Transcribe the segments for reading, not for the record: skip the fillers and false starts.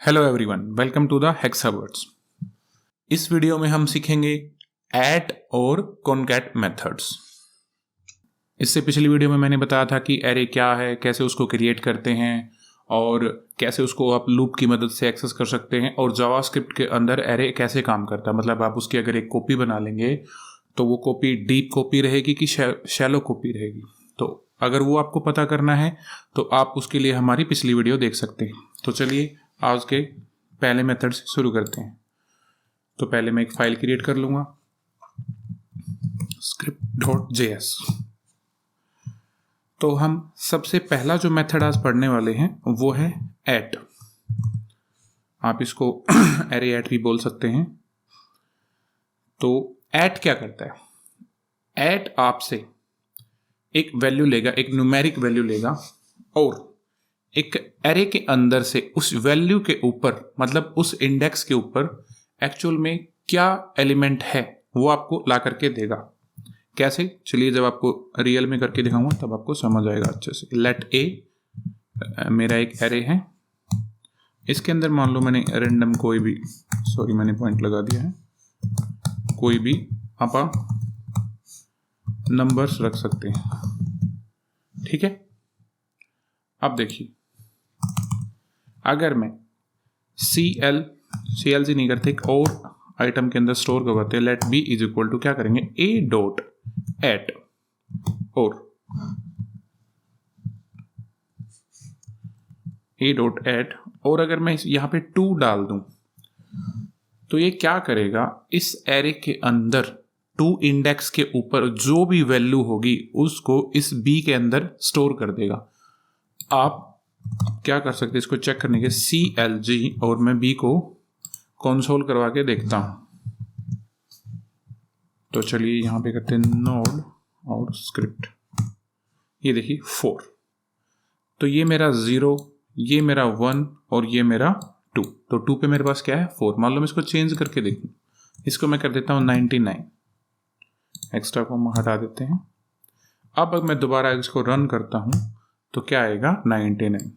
Hello everyone, welcome to the Hexawords. इस video में हम सीखेंगे ऐड और कॉनकैट मेथड्स। इससे पिछली वीडियो में मैंने बताया था कि एरे क्या है, कैसे उसको क्रिएट करते हैं और कैसे उसको आप लूप की मदद से एक्सेस कर सकते हैं, और जावास्क्रिप्ट के अंदर एरे कैसे काम करता है। मतलब आप उसकी अगर एक कॉपी बना लेंगे तो वो कॉपी डीप कॉपी रहेगी कि शैलो कॉपी रहेगी। तो अगर वो आपको पता करना है तो आप उसके लिए हमारी पिछली वीडियो देख सकते हैं। तो चलिए आज के पहले मेथड से शुरू करते हैं। तो पहले मैं एक फाइल क्रिएट कर लूँगा, script.js। तो हम सबसे पहला जो मेथड आज पढ़ने वाले हैं वो है ऐड। आप इसको एरे ऐड भी बोल सकते हैं। तो ऐड क्या करता है? ऐड आपसे एक वैल्यू लेगा, एक न्यूमेरिक वैल्यू लेगा, और एक एरे के अंदर से उस वैल्यू के ऊपर, मतलब उस इंडेक्स के ऊपर एक्चुअल में क्या एलिमेंट है वो आपको ला करके देगा। कैसे? चलिए जब आपको रियल में करके दिखाऊंगा तब आपको समझ आएगा अच्छे से। लेट ए मेरा एक एरे है, इसके अंदर मान लो मैंने रैंडम कोई भी, सॉरी मैंने पॉइंट लगा दिया है, कोई भी आप नंबर्स रख सकते हैं। ठीक है, अब देखिए, अगर मैं CLC नहीं करते, एक और आइटम के अंदर स्टोर करवाते हैं, let b is equal to क्या करेंगे, ए डॉट एट, और ए डॉट एट, और अगर मैं यहां पे 2 डाल दूं तो ये क्या करेगा, इस एरे के अंदर 2 इंडेक्स के ऊपर जो भी वैल्यू होगी उसको इस बी के अंदर स्टोर कर देगा। आप क्या कर सकते हैं इसको चेक करने के, CLG, और मैं बी को कंसोल करवा के देखता हूं। तो चलिए यहां पे करते हैं नोड और स्क्रिप्ट। ये देखिए 4, तो ये मेरा 0, ये मेरा 1 और ये मेरा 2। तो 2 पे मेरे पास क्या है, 4। मान लो मैं इसको चेंज करके देखूं, इसको मैं कर देता हूं 99, एक्स्ट्रा को हम हटा देते हैं। अब मैं दोबारा इसको रन करता हूं तो क्या आएगा, 99।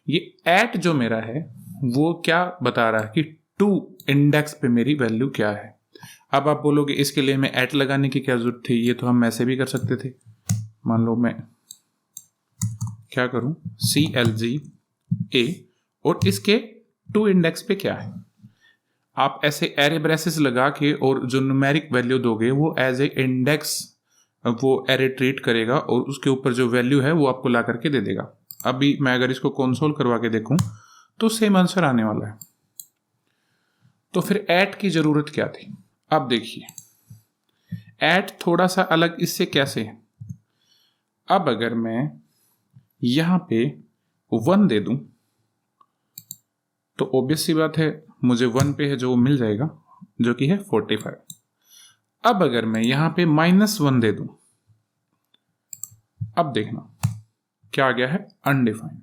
ये ऐट जो मेरा है वो क्या बता रहा है कि 2 इंडेक्स पे मेरी वैल्यू क्या है। अब आप बोलोगे इसके लिए मैं ऐट लगाने की क्या जरूरत थी, ये तो हम ऐसे भी कर सकते थे। मान लो मैं क्या करूं, CLG A, और इसके 2 इंडेक्स पे क्या है। आप ऐसे एरे ब्रेसेस लगा के और जो न्यूमेरिक वैल्यू दोगे वो एज ए इंडेक्स वो एरे ट्रीट करेगा, और उसके ऊपर जो वैल्यू है वो आपको ला करके दे देगा। अभी मैं अगर इसको कंसोल करवा के देखूं तो सेम आंसर आने वाला है। तो फिर ऐड की जरूरत क्या थी? अब देखिए, ऐड थोड़ा सा अलग इससे कैसे है। अब अगर मैं यहां पे 1 दे दूं तो ऑब्वियस सी बात है मुझे 1 पे है जो मिल जाएगा, जो कि है 45। अब अगर मैं यहां पे -1 दे दूं, अब देखना क्या आ गया है, अनडिफाइंड।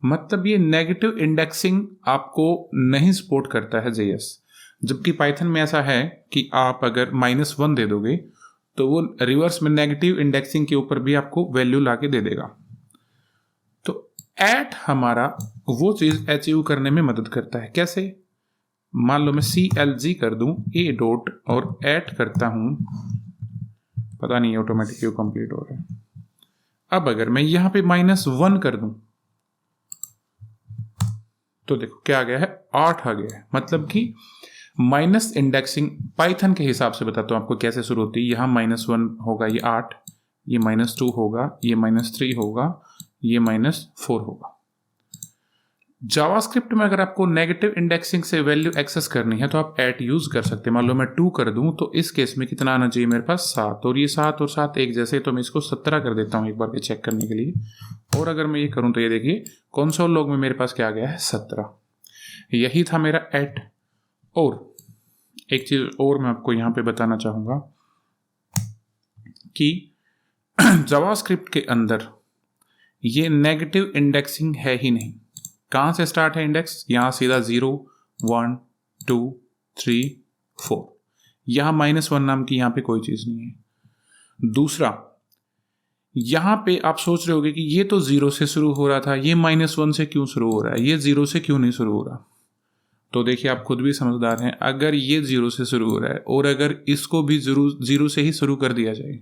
मतलब ये नेगेटिव इंडेक्सिंग आपको नहीं सपोर्ट करता है JS। जबकि पाइथन में ऐसा है कि आप अगर -1 दे दोगे तो वो रिवर्स में नेगेटिव इंडेक्सिंग के ऊपर भी आपको वैल्यू ला के दे देगा। तो ऐट हमारा वो चीज अचीव करने में मदद करता है। कैसे? मान लो मैं CLG कर दूं ए डॉट और ऐट करता हूं, पता नहीं ऑटोमेटिक क्यों कंप्लीट हो रहा है। अब अगर मैं यहां पे -1 कर दूं तो देखो क्या आ गया है, 8 आ गया है। मतलब कि माइनस इंडेक्सिंग पाइथन के हिसाब से बताता हूं आपको कैसे शुरू होती है। यहां -1 होगा, ये 8, ये -2 होगा, ये -3 होगा, ये -4 होगा। जावास्क्रिप्ट में अगर आपको नेगेटिव इंडेक्सिंग से वैल्यू एक्सेस करनी है तो आप ऐट यूज कर सकते हैं। मान लो मैं 2 कर दूं तो इस केस में कितना आना चाहिए मेरे पास, 7, और ये 7 और 7 एक जैसे, तो मैं इसको 17 कर देता हूं एक बार चेक करने के लिए। और अगर मैं ये करूं तो ये देखिए कंसोल लॉग में मेरे पास क्या आ गया है, 17। यही था मेरा ऐट। और एक चीज और मैं आपको यहां पे बताना चाहूंगा कि जावास्क्रिप्ट के अंदर ये नेगेटिव इंडेक्सिंग है ही नहीं। कहां से स्टार्ट है इंडेक्स, यहां सीधा 0, 1, 2, 3, 4। यहां -1 नाम की यहां पे कोई चीज नहीं है। दूसरा, यहां पे आप सोच रहे होगे कि ये तो 0 से शुरू हो रहा था, ये -1 से क्यों शुरू हो रहा है, ये 0 से क्यों नहीं शुरू हो रहा। तो देखिए आप खुद भी समझदार हैं, अगर ये 0 से शुरू हो रहा है और अगर इसको भी 0 से ही शुरू कर दिया जाए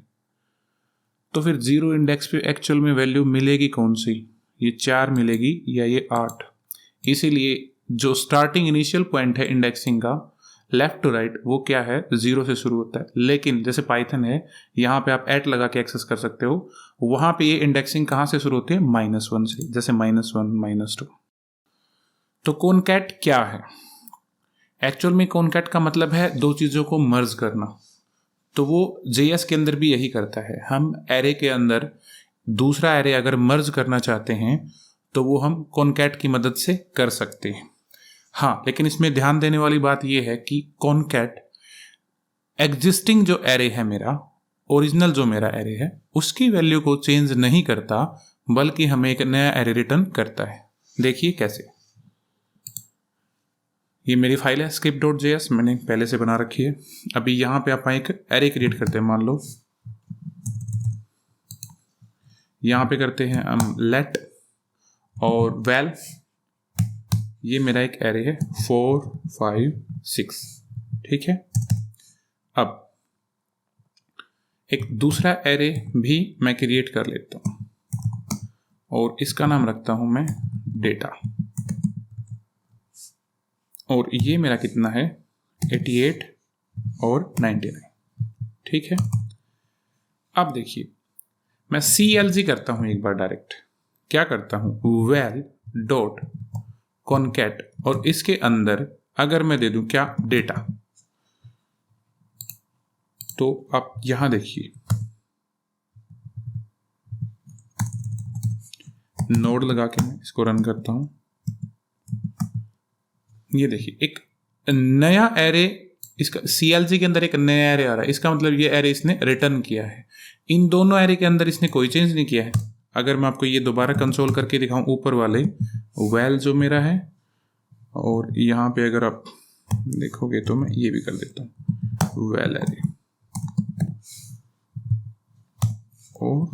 तो फिर 0 इंडेक्स पे एक्चुअल में वैल्यू मिलेगी कौन सी, ये 4 मिलेगी या ये 8। इसीलिए जो स्टार्टिंग इनिशियल पॉइंट है इंडेक्सिंग का लेफ्ट टू राइट वो क्या है, 0 से शुरू होता है। लेकिन जैसे पाइथन है, यहाँ पे आप एट लगा के एक्सेस कर सकते हो, वहाँ पे ये इंडेक्सिंग कहाँ से शुरू होती है, -1 से, जैसे -1 -2। तो कॉनकैट क्या है, एक्चुअल में कॉनकैट का मतलब है दो चीज़ों को मर्ज करना। तो वो JS के अंदर भी यही करता है। हम एरे के अंदर दूसरा एरे अगर मर्ज करना चाहते हैं तो वो हम कॉनकैट की मदद से कर सकते हैं। हाँ, लेकिन इसमें ध्यान देने वाली बात यह है कि कॉनकैट एग्जिस्टिंग जो एरे है मेरा, ओरिजिनल जो मेरा एरे है, उसकी वैल्यू को चेंज नहीं करता, बल्कि हमें एक नया एरे रिटर्न करता है। देखिए कैसे। ये मेरी फाइल है script.js, मैंने पहले से बना रखी है। अभी यहाँ पे आप एक एरे क्रिएट करते हैं, मान लो यहाँ पे करते हैं हम let और val, ये मेरा एक एरे है 4 5 6, ठीक है। अब एक दूसरा एरे भी मैं क्रिएट कर लेता हूँ और इसका नाम रखता हूँ मैं डेटा, और ये मेरा कितना है 88 और 99, ठीक है। अब देखिए मैं CLG करता हूं एक बार डायरेक्ट, क्या करता हूं, val डॉट कॉनकैट, और इसके अंदर अगर मैं दे दूं क्या, डेटा, तो आप यहां देखिए नोड लगा के मैं इसको रन करता हूं। ये देखिए एक नया एरे, इसका CLG के अंदर एक नया एरे आ रहा है, इसका मतलब ये एरे इसने रिटर्न किया है। इन दोनों एरे के अंदर इसने कोई चेंज नहीं किया है। अगर मैं आपको ये दोबारा कंसोल करके दिखाऊं, ऊपर वाले वैल जो मेरा है, और यहाँ पे अगर आप देखोगे तो मैं ये भी कर देता हूँ वैल एरे, और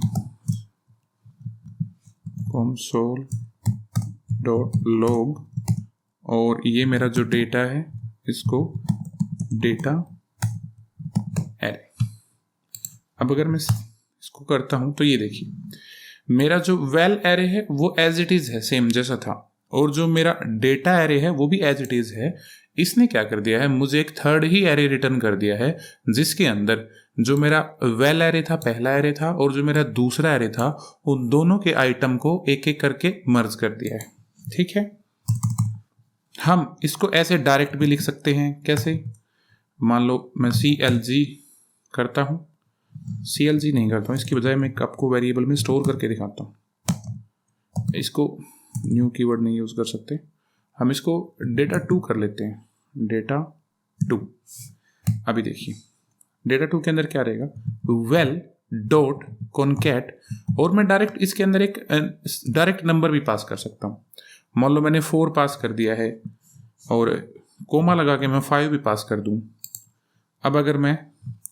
कंसोल डॉट लॉग, और ये मेरा जो डेटा है इसको डेटा एरे। अब अगर मैं इसको करता हूं तो ये देखिए मेरा जो वेल एरे है वो एज इट इज है, सेम जैसा था, और जो मेरा डेटा एरे है वो भी एज इट इज है। इसने क्या कर दिया है, मुझे एक थर्ड ही एरे रिटर्न कर दिया है, जिसके अंदर जो मेरा वेल एरे था, पहला एरे था, और जो मेरा दूसरा एरे था, उन दोनों के आइटम को एक एक करके मर्ज कर दिया है, ठीक है। हम इसको ऐसे डायरेक्ट भी लिख सकते हैं, कैसे, मान लो मैं CLG करता हूँ, CLG नहीं करता हूँ, इसकी बजाय मैं आपको वेरिएबल में स्टोर करके दिखाता हूँ। इसको न्यू कीवर्ड नहीं यूज़ कर सकते, हम इसको data2 कर लेते हैं, data2। अभी देखिए data2 के अंदर क्या रहेगा, well डॉट कॉनकैट, और मैं डायरेक्ट इसके अंदर एक डायरेक्ट नंबर भी पास कर सकता हूँ। मान लो मैंने 4 पास कर दिया है और कोमा लगा के मैं 5 भी पास कर दूं। अब अगर मैं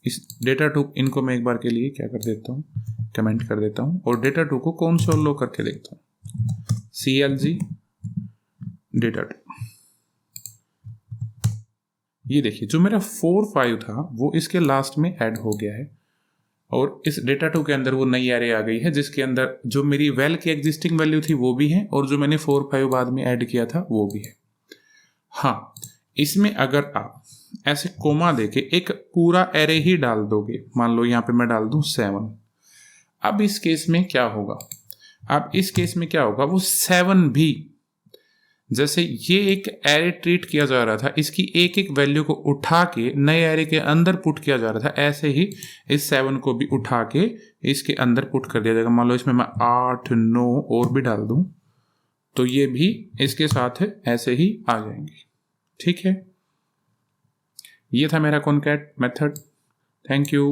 इस data2 इनको मैं एक बार के लिए क्या कर देता हूँ, कमेंट कर देता हूँ, और data2 को कंसोल लॉग करके देखता हूँ, CLG data2। ये देखिए जो मेरा 4 5 था वो इसके लास्ट में ऐड हो गया है, और इस data2 के अंदर वो नई एरे आ गई है, जिसके अंदर जो मेरी वेल की एग्जिस्टिंग वैल्यू थी वो भी है, और जो मैंने 4 5 बाद में ऐड किया था वो भी है। हाँ, इसमें अगर आप ऐसे कोमा देके एक पूरा एरे ही डाल दोगे, मान लो यहाँ पे मैं डाल दूं 7, अब इस केस में क्या होगा, अब इस केस में क्या होगा, वो 7 भी जैसे ये एक एरे ट्रीट किया जा रहा था, इसकी एक एक वैल्यू को उठा के नए एरे के अंदर पुट किया जा रहा था, ऐसे ही इस 7 को भी उठा के इसके अंदर पुट कर दिया जाएगा। मान लो इसमें मैं 8 9 और भी डाल दूं तो ये भी इसके साथ ऐसे ही आ जाएंगे, ठीक है। ये था मेरा कॉनकैट मेथड। Thank you.